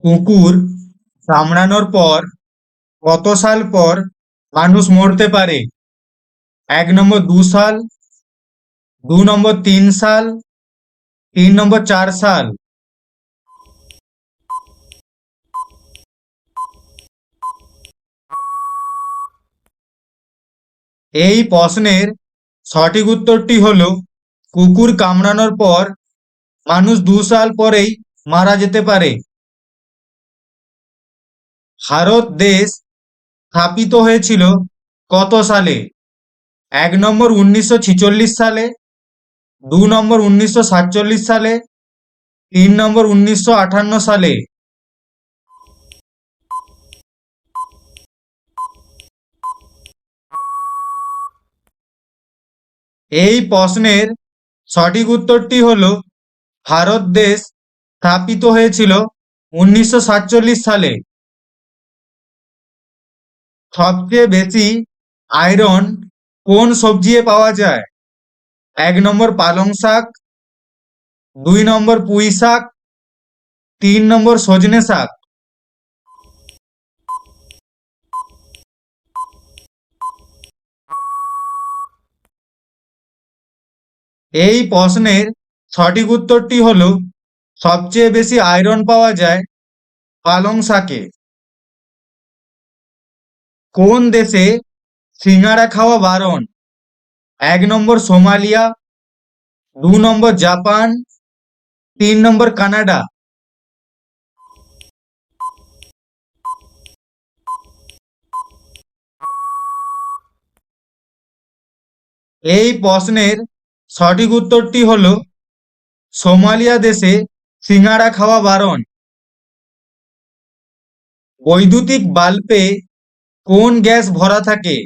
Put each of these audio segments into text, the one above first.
কুকুর কামড়ানোর পর কত সাল পর মানুষ মরতে পারে? 1 নম্বর 2 সাল, 2 নম্বর 3 সাল, 3 নম্বর 4 সাল। এই প্রশ্নের সঠিক উত্তরটি হলো কুকুর কামড়ানোর পর মানুষ 2 সাল পরেই মারা যেতে পারে। ভারত দেশ স্থাপিত হয়েছিল কত সালে? 1 নম্বর 1946 সালে, 2 নম্বর 1947 সালে, 3 নম্বর 1958 সালে। এই প্রশ্নের সঠিক উত্তরটি হলো ভারত দেশ স্থাপিত হয়েছিল 1947 সালে। সবচেয়ে বেশি আয়রন কোন সবজিতে পাওয়া যায়? 1 নম্বর পালং শাক, 2 নম্বর পুঁই শাক, 3 নম্বর সজনে শাক। এই প্রশ্নের সঠিক উত্তরটি হলো সবচেয়ে বেশি আয়রন পাওয়া যায় পালং শাকে। কোন দেশে সিঙ্গারা খাওয়া বারণ? 1 নম্বর সোমালিয়া, 2 নম্বর জাপান, 3 নম্বর কানাডা। এই প্রশ্নের সঠিক উত্তরটি হলো সোমালিয়া দেশে সিঙ্গারা খাওয়া বারণ। বৈদ্যুতিক বাল্বে কোন গ্যাস ভরা থাকে?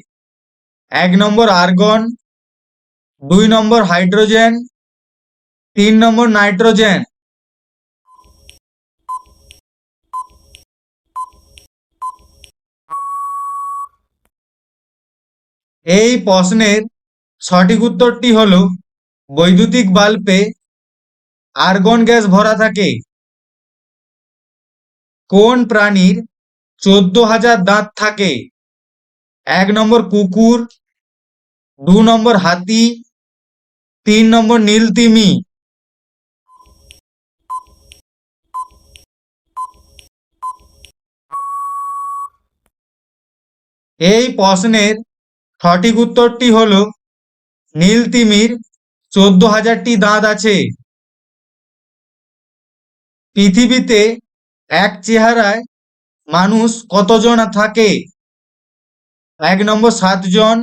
1 নম্বর আর্গন, 2 নম্বর হাইড্রোজেন, 3 নম্বর নাইট্রোজেন। এই প্রশ্নের সঠিক উত্তরটি হলো বৈদ্যুতিক বাল্বে আর্গন গ্যাস ভরা থাকে। কোন প্রাণীর 14,000 দাঁত থাকে? 1 নম্বর কুকুর, 2 নম্বর হাতি, 3 নম্বর নীলতিমি। এই প্রশ্নের সঠিক উত্তরটি হলো নীলতিমির 14,000টি দাঁত আছে। পৃথিবীতে এক চেহারায় মানুষ কতজন থাকে? 1 নম্বর 7 জন,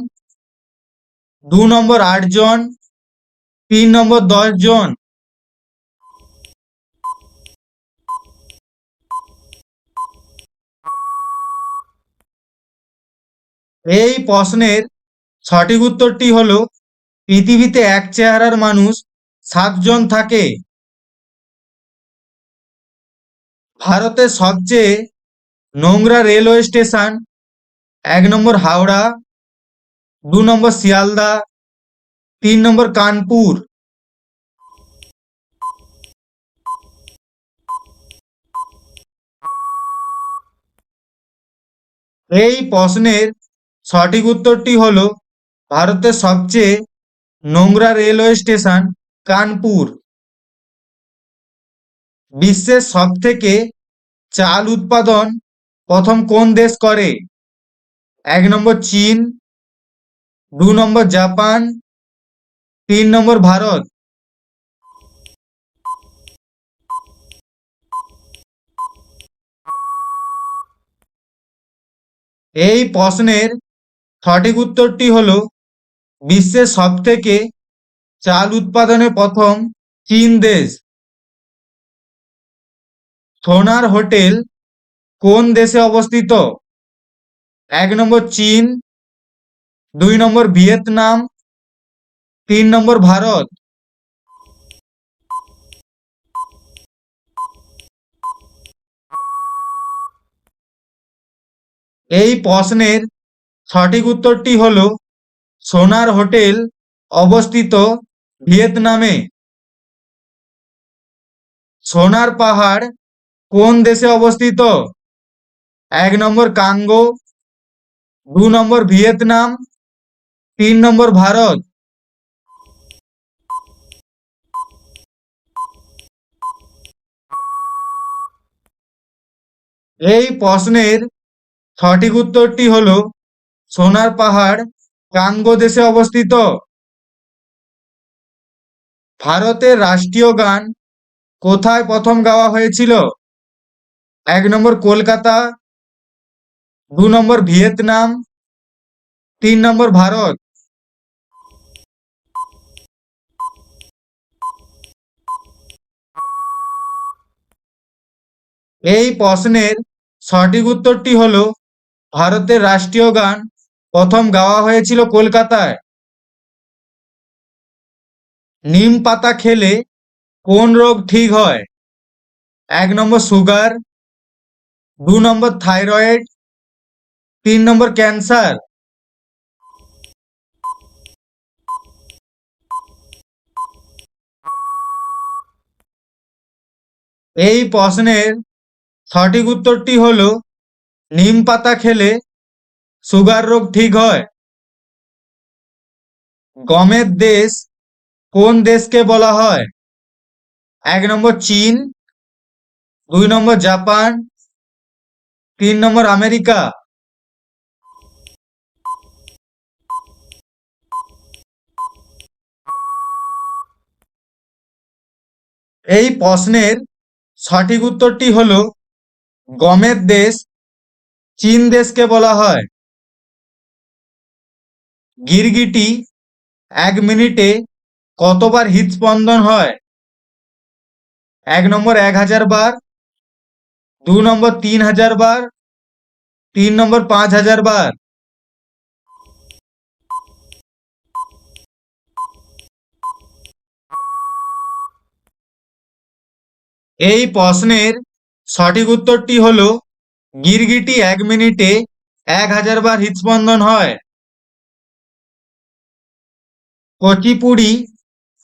2 নম্বর 8 জন, 3 নম্বর 10 জন। এই প্রশ্নের সঠিক উত্তরটি হলো পৃথিবীতে এক চেহারার মানুষ 7 জন থাকে। ভারতের সবচেয়ে নোংরা রেলওয়ে স্টেশন? 1 নম্বর হাওড়া, 2 নম্বর শিয়ালদা, 3 নম্বর কানপুর। এই প্রশ্নের সঠিক উত্তরটি হলো ভারতের সবচেয়ে নোংরা রেলওয়ে স্টেশন কানপুর। বিশ্বের সবথেকে চাল উৎপাদন প্রথম কোন দেশ করে? 1 নম্বর চীন, 2 নম্বর জাপান, 3 নম্বর ভারত। এই প্রশ্নের সঠিক উত্তরটি হলো বিশ্বের সবথেকে চাল উৎপাদনে প্রথম চীন দেশ। সোনার হোটেল কোন দেশে অবস্থিত? 1 নম্বর চীন, 2 নম্বর ভিয়েতনাম, 3 নম্বর ভারত। এই প্রশ্নের সঠিক উত্তরটি হলো সোনার হোটেল অবস্থিত ভিয়েতনামে। সোনার পাহাড় কোন দেশে অবস্থিত? 1 নম্বর কাঙ্গো, 2 নম্বর ভিয়েতনাম, 3 নম্বর ভারত। এই প্রশ্নের সঠিক উত্তরটি হলো সোনার পাহাড় কাঙ্গো দেশে অবস্থিত। ভারতের রাষ্ট্রীয় গান কোথায় প্রথম গাওয়া হয়েছিল? 1 নম্বর কলকাতা, 2 নম্বর ভিয়েতনাম, 3 নম্বর ভারত। এই প্রশ্নের সঠিক উত্তরটি হলো ভারতের রাষ্ট্রীয় গান প্রথম গাওয়া হয়েছিল কলকাতায়। নিম পাতা খেলে কোন রোগ ঠিক হয়? 1 নম্বর সুগার, 2 নম্বর থাইরয়েড, 3 নম্বর ক্যান্সার। এই প্রশ্নের সঠিক উত্তরটি হলো নিম পাতা খেলে সুগার রোগ ঠিক হয়। গমের দেশ কোন দেশকে বলা হয়? 1 নম্বর চীন, 2 নম্বর জাপান, 3 নম্বর আমেরিকা। এই প্রশ্নের সঠিক উত্তরটি হলো গমের দেশ চীন দেশকে বলা হয়। গিরগিটি 1 মিনিটে কতবার হৃদস্পন্দন হয়? 1 নম্বর 1000 বার, 2 নম্বর 3000 বার, 3 নম্বর 5000 বার। এই প্রশ্নের সঠিক উত্তরটি হলো গিরগিটি 1 মিনিটে 1000 বার হৃদস্পন্দন হয়। কুচিপুড়ি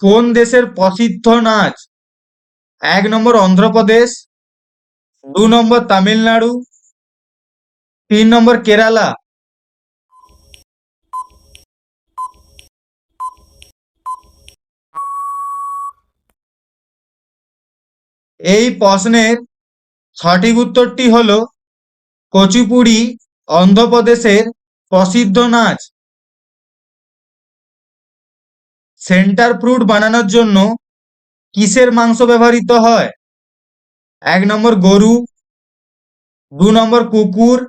কোন দেশের প্রসিদ্ধ নাচ? 1 নম্বর অন্ধ্রপ্রদেশ, 2 নম্বর তামিলনাড়ু, 3 নম্বর কেরালা। এই প্রশ্নের সঠিক উত্তরটি হলো কুচিপুড়ি অন্ধ্রপ্রদেশের প্রসিদ্ধ নাচ। সেন্টার ফ্রুট বানানোর জন্য কিসের মাংস ব্যবহৃত হয়? 1 নম্বর গরু, 2 নম্বর কুকুর,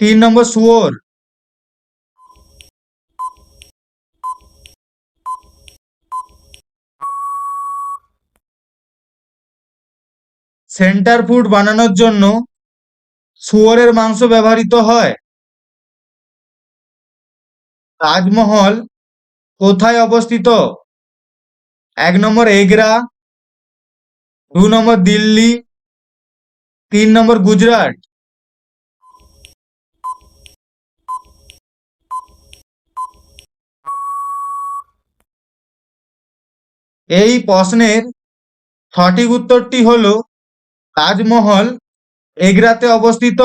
3 নম্বর শুয়োর। সেন্টার ফুড বানানোর জন্য শুয়োরের মাংস ব্যবহৃত হয়। তাজমহল কোথায় অবস্থিত? 1 নম্বর এগরা, 2 নম্বর দিল্লি, 3 নম্বর গুজরাট। এই প্রশ্নের সঠিক উত্তরটি হলো তাজমহল এগরাতে অবস্থিত।